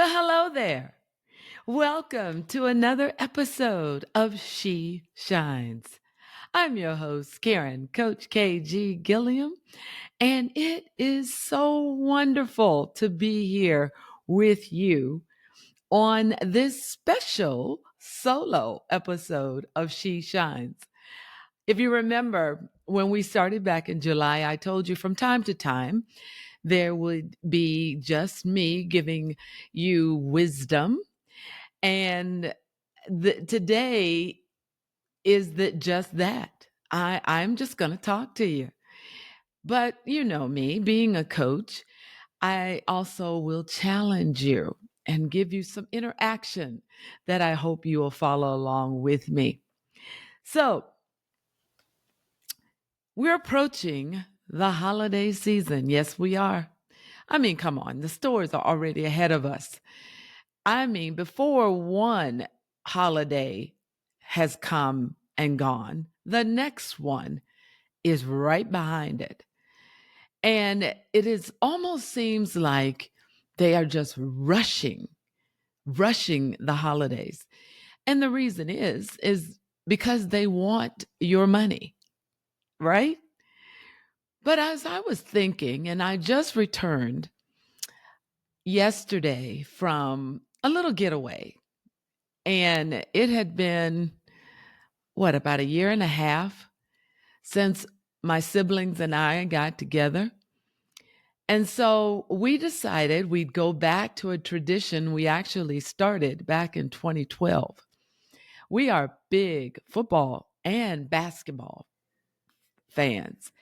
Well, hello there. Welcome to another episode of She Shines. I'm your host, Karen, Coach KG Gilliam, and it is so wonderful to be here with you on this special solo episode of She Shines. If you remember, when we started back in July, I told you from time to time there would be just me giving you wisdom. And today is that just that. I'm just going to talk to you. But you know me, being a coach, I also will challenge you and give you some interaction that I hope you will follow along with me. So, we're approaching the holiday season. Yes, we are. I mean, come on, the stores are already ahead of us. I mean, before one holiday has come and gone, the next one is right behind it. And it is almost seems like they are just rushing the holidays. And the reason is because they want your money, right? But as I was thinking, and I just returned yesterday from a little getaway, and it had been, about a year and a half since my siblings and I got together. And so we decided we'd go back to a tradition we actually started back in 2012. We are big football and basketball fans.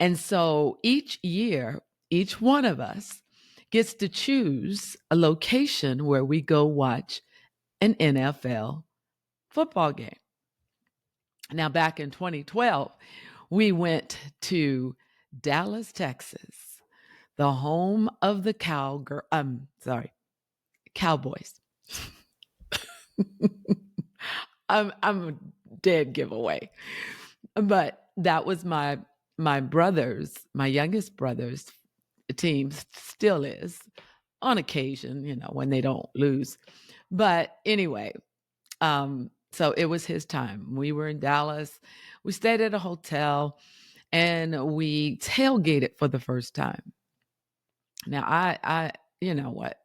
And so each year, each one of us gets to choose a location where we go watch an NFL football game. Now, back in 2012, we went to Dallas, Texas, the home of the Cowboys. I'm a dead giveaway. But that was my youngest brother's team, still is on occasion, when they don't lose. But anyway, so it was his time. We were in Dallas. We stayed at a hotel and we tailgated for the first time. Now you know what?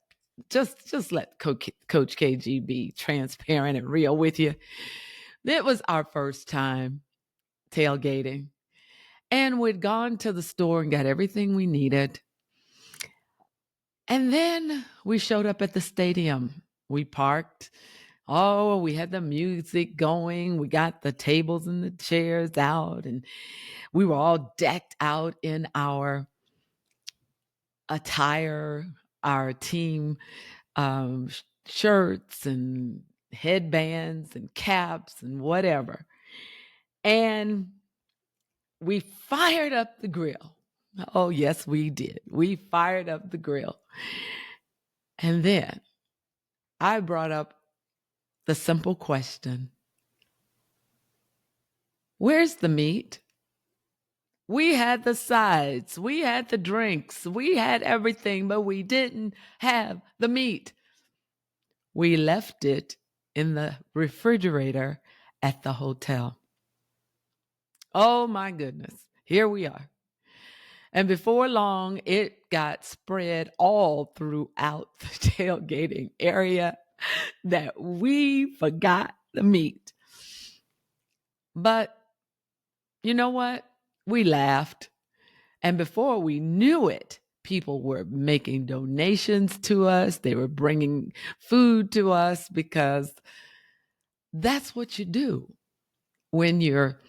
Just let Coach KG be transparent and real with you. It was our first time tailgating. And we'd gone to the store and got everything we needed. And then we showed up at the stadium. We parked. Oh, we had the music going. We got the tables and the chairs out, and we were all decked out in our attire, our team shirts and headbands and caps and whatever. And we fired up the grill. Oh, yes, we did. We fired up the grill. And then I brought up the simple question, where's the meat? We had the sides, we had the drinks, we had everything, but we didn't have the meat. We left it in the refrigerator at the hotel. Oh my goodness, here we are. And before long, it got spread all throughout the tailgating area that we forgot the meat. But you know what? We laughed. And before we knew it, people were making donations to us. They were bringing food to us because that's what you do when you're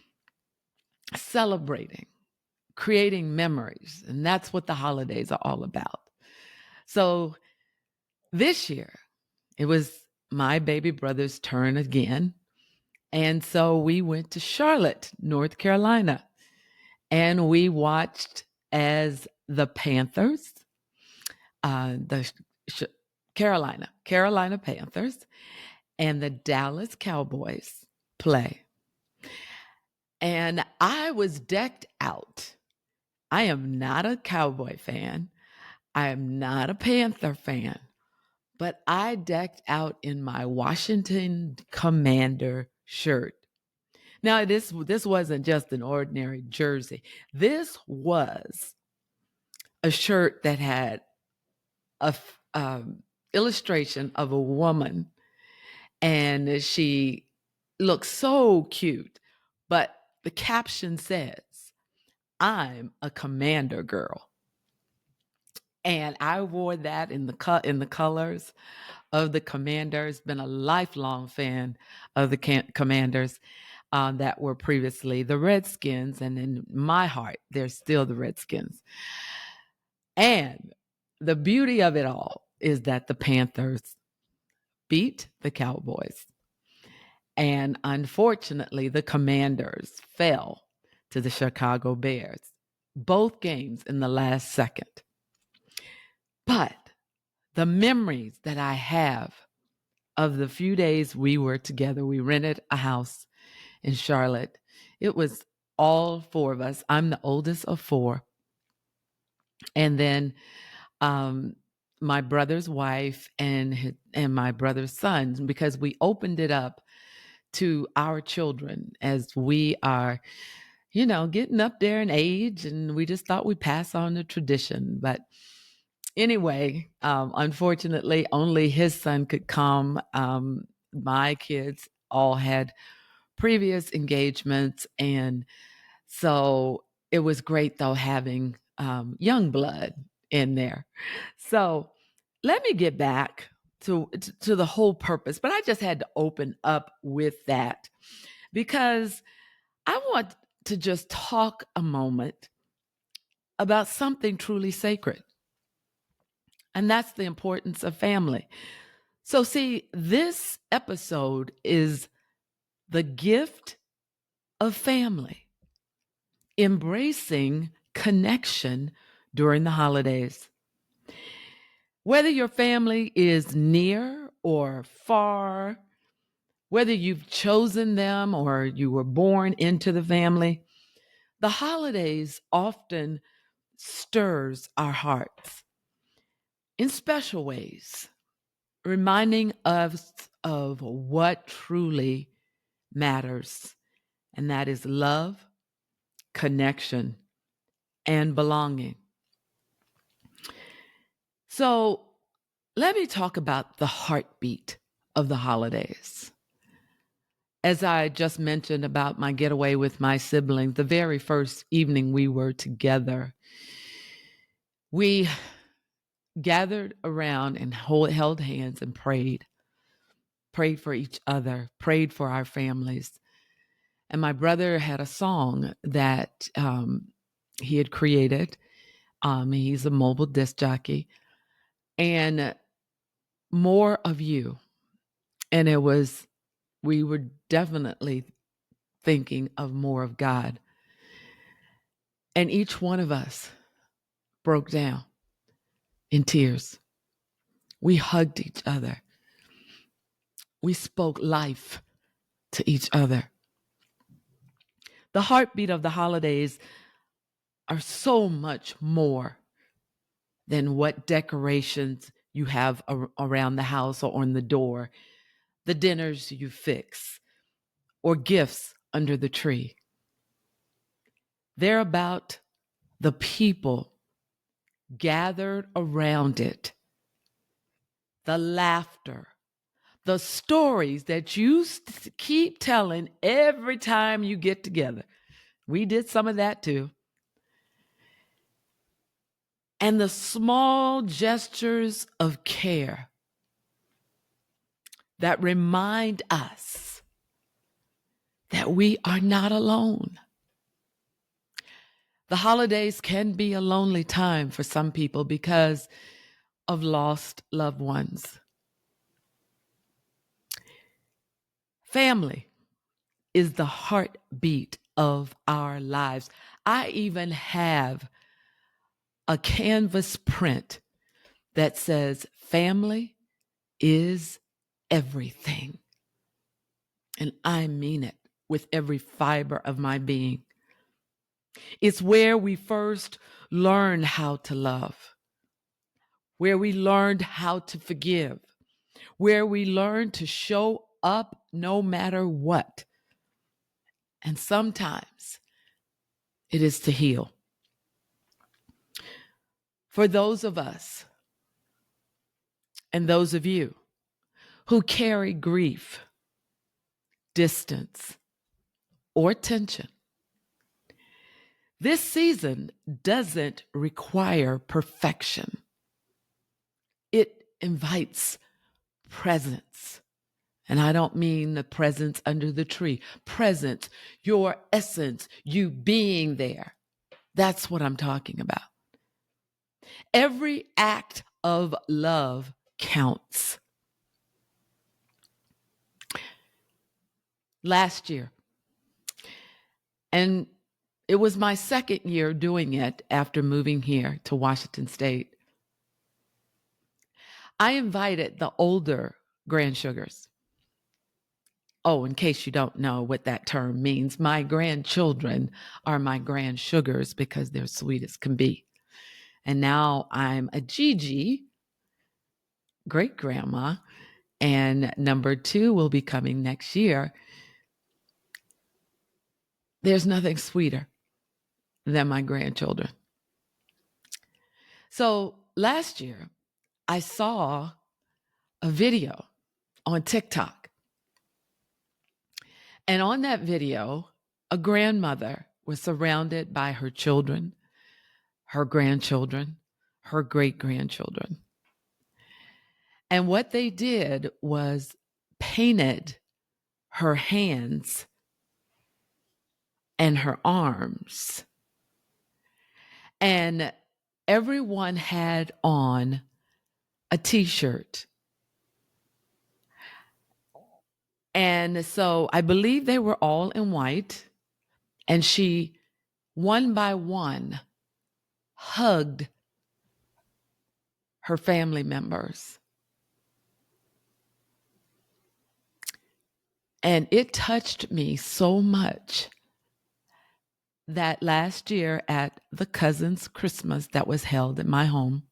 celebrating, creating memories. And that's what the holidays are all about. So this year, it was my baby brother's turn again. And so we went to Charlotte, North Carolina, and we watched as the Panthers, the Carolina Panthers, and the Dallas Cowboys play. And I was decked out. I am not a Cowboy fan. I am not a Panther fan, but I decked out in my Washington Commander shirt. Now, this wasn't just an ordinary jersey. This was a shirt that had a illustration of a woman, and she looks so cute. But the caption says, "I'm a commander girl." And I wore that in the colors of the Commanders. Been a lifelong fan of the Commanders that were previously the Redskins, and in my heart, they're still the Redskins. And the beauty of it all is that the Panthers beat the Cowboys. And unfortunately, the Commanders fell to the Chicago Bears, both games in the last second. But the memories that I have of the few days we were together, we rented a house in Charlotte. It was all four of us. I'm the oldest of four. And then my brother's wife and my brother's sons, because we opened it up to our children as we are, getting up there in age, and we just thought we'd pass on the tradition. But anyway, unfortunately, only his son could come. My kids all had previous engagements, and so it was great though having young blood in there. So let me get back to the whole purpose, but I just had to open up with that because I want to just talk a moment about something truly sacred, and that's the importance of family. So see, this episode is the gift of family, embracing connection during the holidays. Whether your family is near or far, whether you've chosen them or you were born into the family, the holidays often stirs our hearts in special ways, reminding us of what truly matters, and that is love, connection, and belonging. So let me talk about the heartbeat of the holidays. As I just mentioned about my getaway with my siblings, the very first evening we were together, we gathered around and held hands and prayed for each other, prayed for our families. And my brother had a song that he had created. He's a mobile disc jockey. And more of you. And we were definitely thinking of more of God. And each one of us broke down in tears. We hugged each other. We spoke life to each other. The heartbeat of the holidays are so much more than what decorations you have around the house or on the door, the dinners you fix, or gifts under the tree. They're about the people gathered around it, the laughter, the stories that you keep telling every time you get together. We did some of that too. And the small gestures of care that remind us that we are not alone. The holidays can be a lonely time for some people because of lost loved ones. Family is the heartbeat of our lives. I even have a canvas print that says, "Family is everything." And I mean it with every fiber of my being. It's where we first learn how to love, where we learned how to forgive, where we learn to show up no matter what. And sometimes it is to heal. For those of us and those of you who carry grief, distance, or tension, this season doesn't require perfection. It invites presence. And I don't mean the presence under the tree. Presence, your essence, you being there. That's what I'm talking about. Every act of love counts. Last year, and it was my second year doing it after moving here to Washington State, I invited the older grandsugars. Oh, in case you don't know what that term means, my grandchildren are my grandsugars because they're sweet as can be. And now I'm a Gigi, great grandma, and number 2 will be coming next year. There's nothing sweeter than my grandchildren. So last year, I saw a video on TikTok. And on that video, a grandmother was surrounded by her children, her grandchildren, her great-grandchildren. And what they did was painted her hands and her arms. And everyone had on a t-shirt. And so I believe they were all in white. And she, one by one, hugged her family members. And it touched me so much that last year at the cousin's Christmas that was held in my home,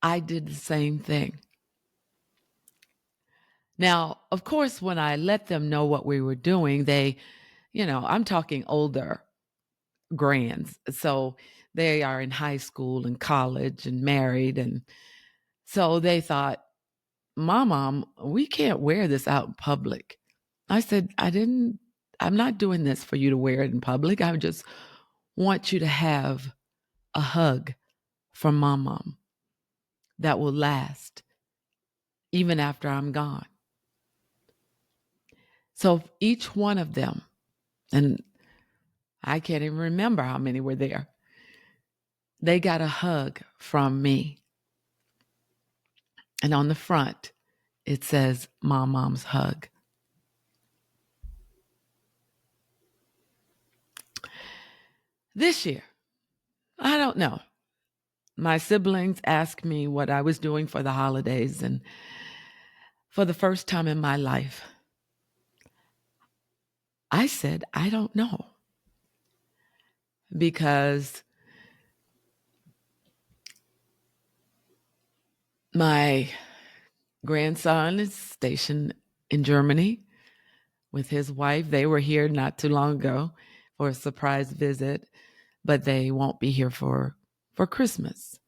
I did the same thing. Now, of course, when I let them know what we were doing, they, I'm talking older grands. So they are in high school and college and married. And so they thought, Mom, we can't wear this out in public. I said, I'm not doing this for you to wear it in public. I just want you to have a hug from Mom that will last even after I'm gone. So each one of them, and I can't even remember how many were there, they got a hug from me. And on the front, it says, Mom's hug. This year, I don't know. My siblings asked me what I was doing for the holidays, and for the first time in my life, I said, I don't know. Because my grandson is stationed in Germany with his wife. They were here not too long ago for a surprise visit, but they won't be here for Christmas.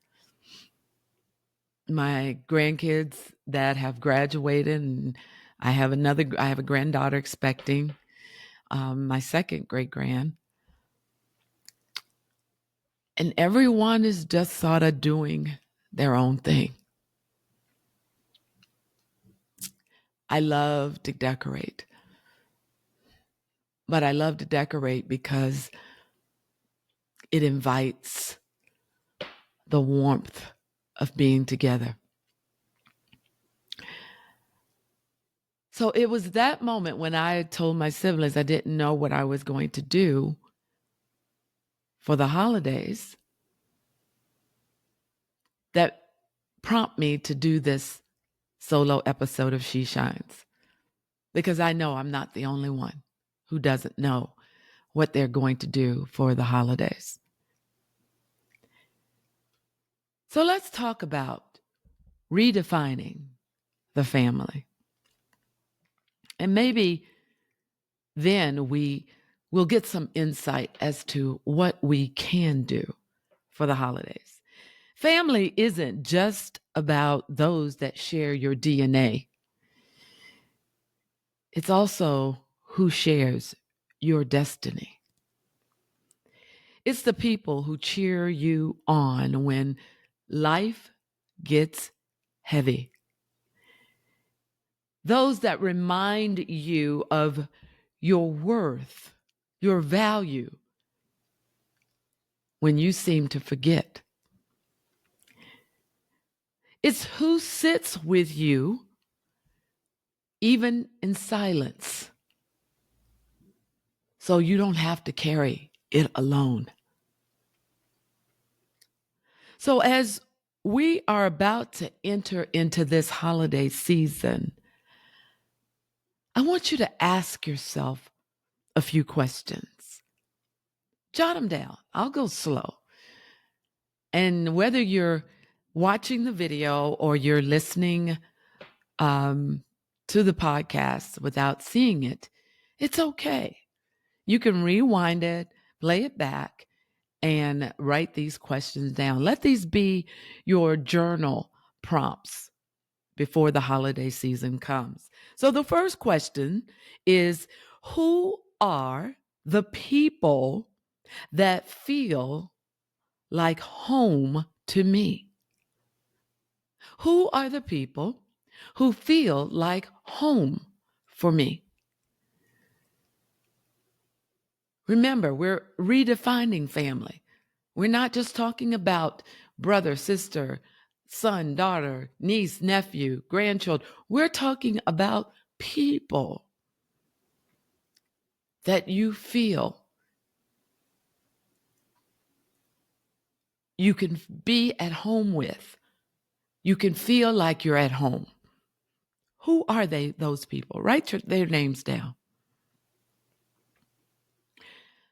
My grandkids that have graduated, and I have a granddaughter expecting, my second great grand. And everyone is just sort of doing their own thing. I love to decorate. But I love to decorate because it invites the warmth of being together. So it was that moment when I told my siblings I didn't know what I was going to do for the holidays that prompted me to do this solo episode of She Shines. Because I know I'm not the only one who doesn't know what they're going to do for the holidays. So let's talk about redefining the family. And maybe then we will get some insight as to what we can do for the holidays. Family isn't just about those that share your DNA. It's also who shares your destiny. It's the people who cheer you on when life gets heavy. Those that remind you of your worth, your value, when you seem to forget. It's who sits with you, even in silence, so you don't have to carry it alone. So, as we are about to enter into this holiday season, I want you to ask yourself a few questions. Jot them down. I'll go slow. And whether you're watching the video or you're listening to the podcast without seeing it, it's okay. You can rewind it, play it back, and write these questions down. Let these be your journal prompts before the holiday season comes. So the first question is, who are the people that feel like home to me? Who are the people who feel like home for me? Remember, we're redefining family. We're not just talking about brother, sister, son, daughter, niece, nephew, grandchildren. We're talking about people that you feel you can be at home with. You can feel like you're at home. Who are they, those people? Write their names down.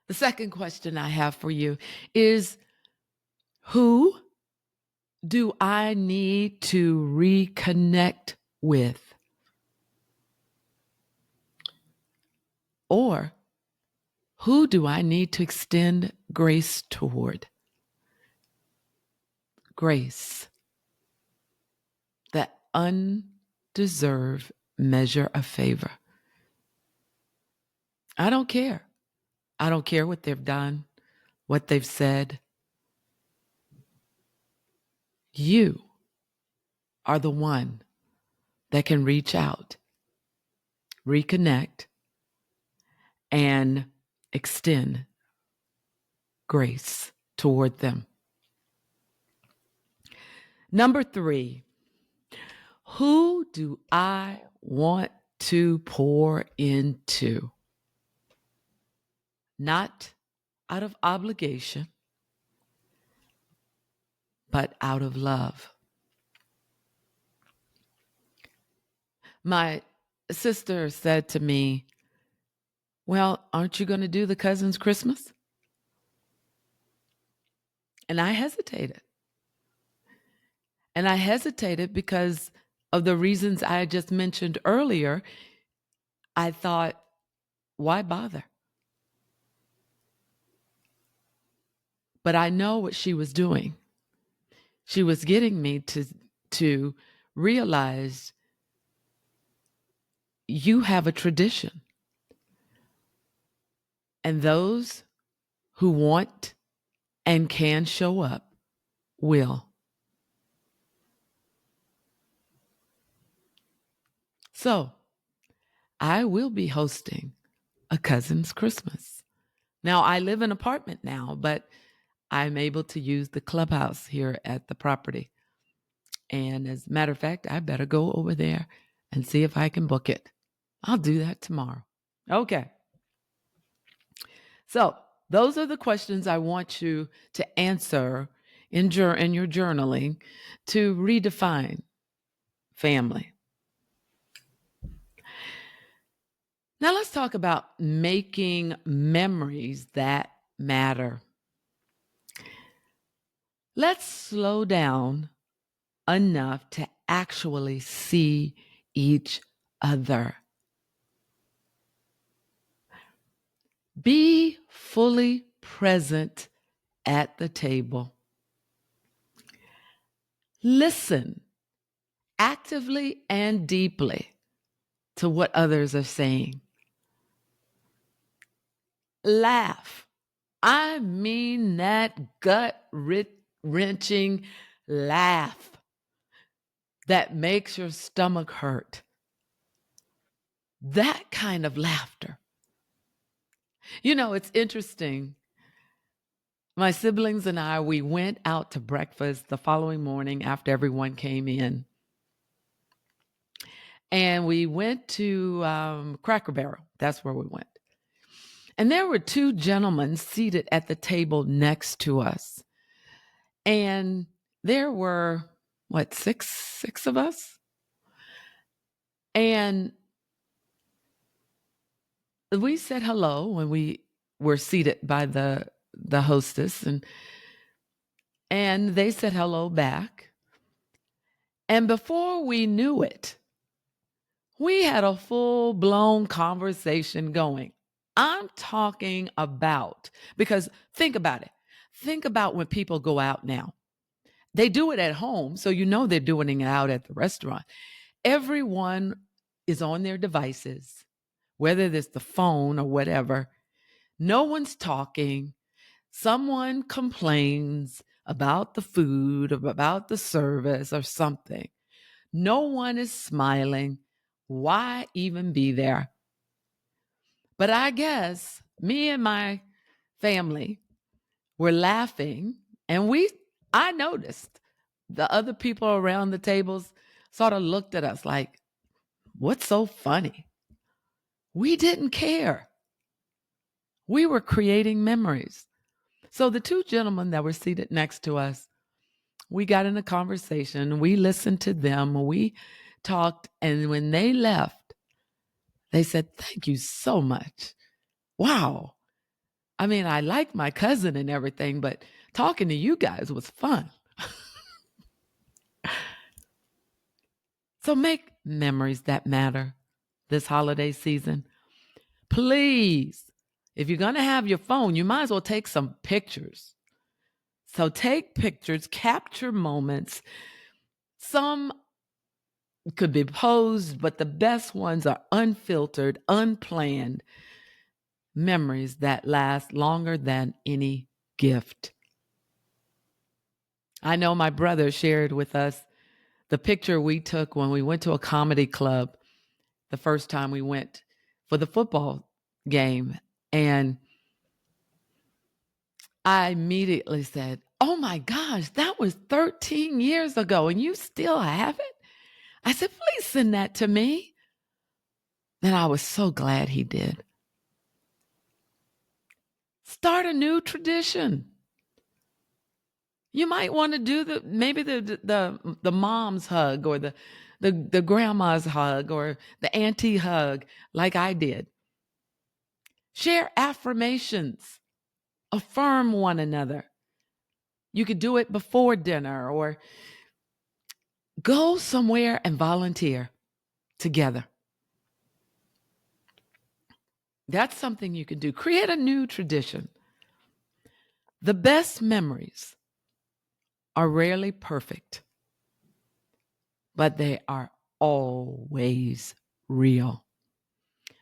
The second question I have for you is, who do I need to reconnect with? Or who do I need to extend grace toward? Grace, that undeserved measure of favor. I don't care. I don't care what they've done, what they've said. You are the one that can reach out, reconnect, and extend grace toward them. Number 3, who do I want to pour into? Not out of obligation, but out of love. My sister said to me, well, aren't you going to do the cousin's Christmas? And I hesitated. And I hesitated because of the reasons I just mentioned earlier. I thought, why bother? But I know what she was doing. She was getting me to realize you have a tradition. And those who want and can show up will. So I will be hosting a cousin's Christmas. Now, I live in an apartment now, but I'm able to use the clubhouse here at the property. And as a matter of fact, I better go over there and see if I can book it. I'll do that tomorrow. Okay. So those are the questions I want you to answer in your journaling to redefine family. Now let's talk about making memories that matter. Let's slow down enough to actually see each other. Be fully present at the table. Listen actively and deeply to what others are saying. Laugh. I mean that gut-wrenching laugh that makes your stomach hurt. That kind of laughter. You know, it's interesting. My siblings and I, we went out to breakfast the following morning after everyone came in. And we went to Cracker Barrel. That's where we went. And there were two gentlemen seated at the table next to us. And there were, six of us? And we said hello when we were seated by the hostess, and they said hello back. And before we knew it, we had a full-blown conversation going. I'm talking about, because think about it. Think about when people go out now. They do it at home, so you know they're doing it out at the restaurant. Everyone is on their devices, whether it's the phone or whatever. No one's talking. Someone complains about the food or about the service or something. No one is smiling. Why even be there? But I guess me and my family were laughing, and I noticed the other people around the tables sort of looked at us like, what's so funny? We didn't care. We were creating memories. So the two gentlemen that were seated next to us, we got in a conversation. We listened to them. We talked. And when they left, they said, thank you so much. Wow. I mean, I like my cousin and everything, but talking to you guys was fun. So make memories that matter this holiday season. Please, if you're going to have your phone, you might as well take some pictures. So take pictures, capture moments. Some could be posed, but the best ones are unfiltered, unplanned memories that last longer than any gift. I know my brother shared with us the picture we took when we went to a comedy club the first time we went for the football game. And I immediately said, oh my gosh, that was 13 years ago and you still have it? I said, please send that to me. And I was so glad he did. Start a new tradition. You might want to do maybe the mom's hug or the grandma's hug or the auntie hug like I did. Share affirmations. Affirm one another. You could do it before dinner or go somewhere and volunteer together. That's something you can do. Create a new tradition. The best memories are rarely perfect, but they are always real.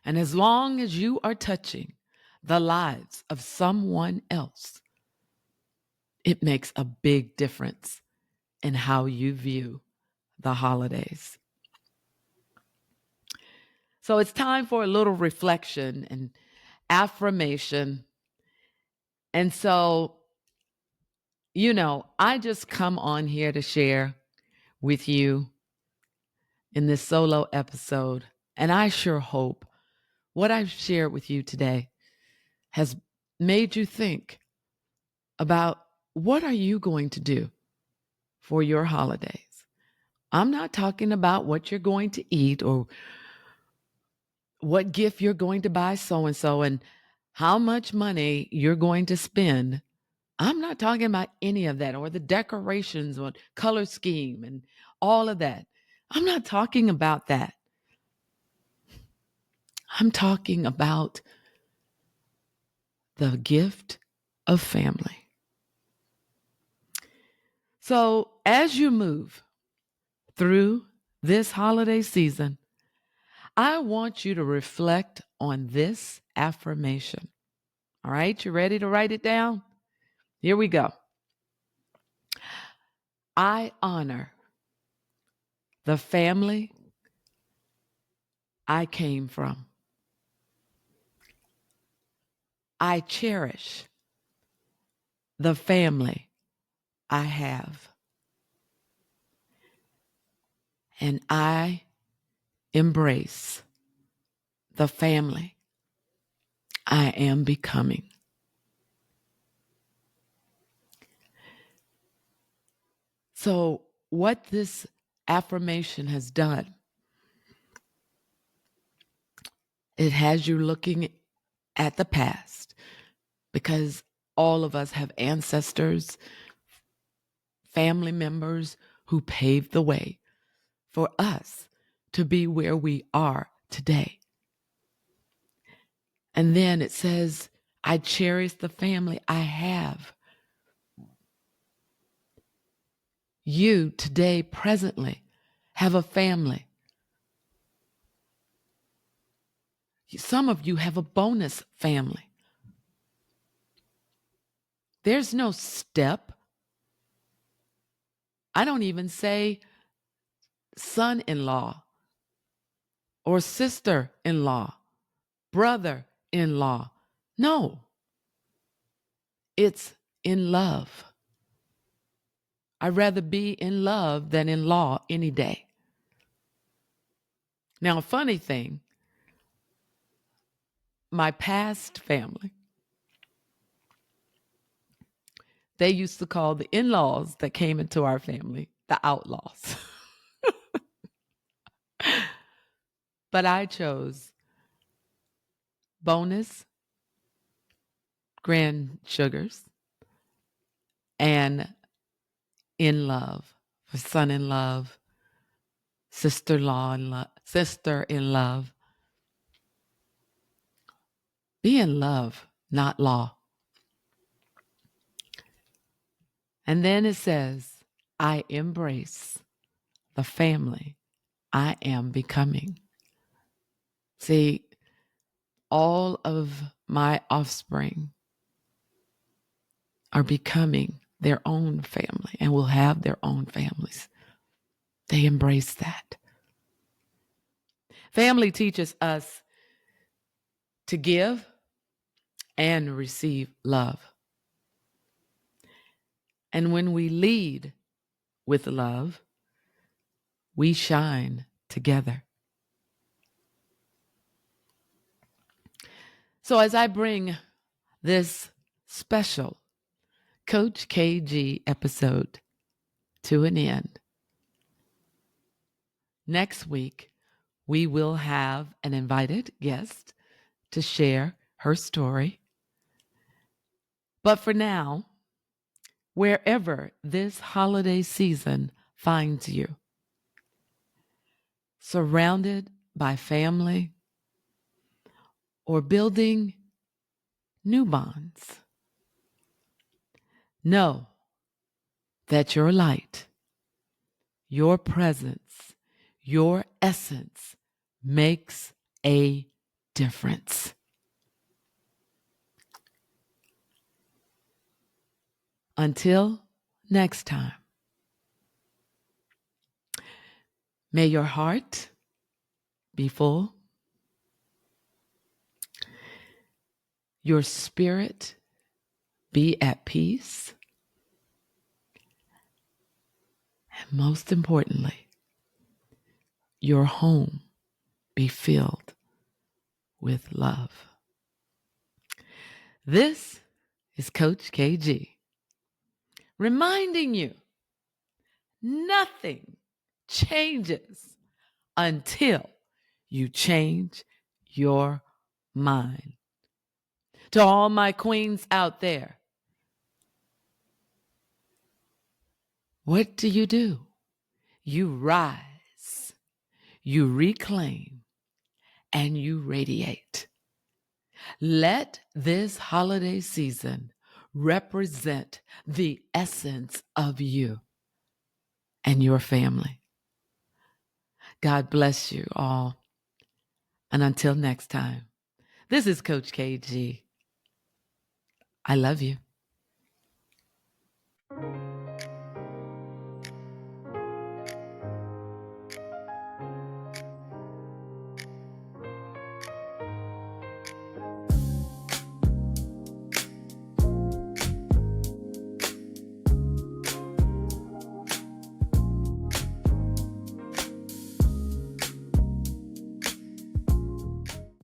And as long as you are touching the lives of someone else, it makes a big difference in how you view the holidays. So it's time for a little reflection and affirmation. And so, I just come on here to share with you in this solo episode. And I sure hope what I've shared with you today has made you think about what are you going to do for your holidays. I'm not talking about what you're going to eat or what gift you're going to buy so-and-so and how much money you're going to spend. I'm not talking about any of that or the decorations or color scheme and all of that. I'm not talking about that. I'm talking about the gift of family. So as you move through this holiday season, I want you to reflect on this affirmation. All right, you ready to write it down? Here we go. I honor the family I came from. I cherish the family I have. And I embrace the family I am becoming. So, what this affirmation has done, it has you looking at the past, because all of us have ancestors, family members who paved the way for us to be where we are today. And then it says, I cherish the family I have. You today, presently, have a family. Some of you have a bonus family. There's no step. I don't even say son-in-law or sister-in-law, brother-in-law. No, it's in love. I'd rather be in love than in law any day. Now, a funny thing, my past family, they used to call the in-laws that came into our family the outlaws. But I chose bonus, grand sugars, and in love, for son in love, sister-in-law in love, sister in love. Be in love, not law. And then it says, I embrace the family I am becoming. See, all of my offspring are becoming their own family and will have their own families. They embrace that. Family teaches us to give and receive love. And when we lead with love, we shine together. So as I bring this special Coach KG episode to an end, next week we will have an invited guest to share her story. But for now, wherever this holiday season finds you, surrounded by family or building new bonds, know that your light, your presence, your essence makes a difference. Until next time, may your heart be full, your spirit be at peace, and most importantly, your home be filled with love. This is Coach KG, reminding you nothing changes until you change your mind. To all my queens out there, what do? You rise you reclaim, and you radiate. Let this holiday season represent the essence of you and your family. God bless you all. And until next time, this is Coach KG. I love you.